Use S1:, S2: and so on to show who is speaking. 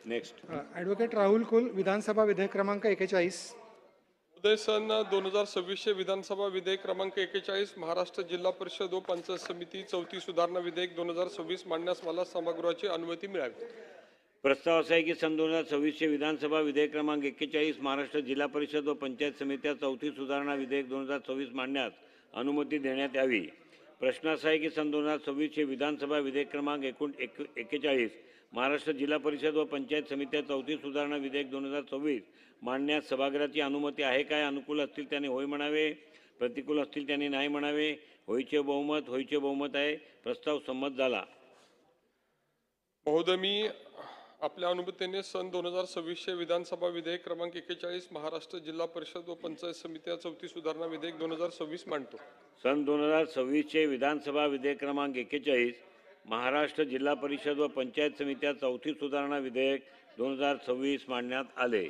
S1: Next.
S2: Advocate Rahul कुल, विधानसभा विधेयक क्रमांक 41.
S3: उदय सन 2026 विधानसभा विधेयक क्रमांक 41 महाराष्ट्र जिल्हा परिषद व पंचायत समिती चौथी सुधारणा विधेयक 2026 मांडण्यास मला सभागृहाची अनुमती मिळावी.
S1: प्रस्ताव असा आहे की सन 2026 विधानसभा विधेयक क्रमांक 41 महाराष्ट्र जिल्हा परिषद व पंचायत समित्या चौथी सुधारणा विधेयक 2026 मांडण्यास अनुमती देण्यात यावी. प्रश्न असा आहे की सन 2026 विधानसभा विधेयक क्रमांक 41 महाराष्ट्र जिल्हा परिषद व पंचायत समित्या चौथी सुधारणा विधेयक 2026 मांडण्यास सभागृहाची अनुमती आहे काय? अनुकूल असतील त्याने होय म्हणावे, प्रतिकूल असतील त्याने नाही म्हणावे. होयचे बहुमत आहे. प्रस्ताव संमत झाला.
S3: महोदय, मी आपल्या अनुमतीने सन 2026 विधानसभा विधेयक क्रमांक 41 महाराष्ट्र जिल्हा परिषद व पंचायत समित्या चौथी सुधारणा विधेयक 2026 मांडतो.
S1: सन 2026 विधानसभा विधेयक क्रमांक 41 महाराष्ट्र जिल्हा परिषद व पंचायत समित्या चौथी सुधारणा विधेयक 2026 मांडण्यात आले.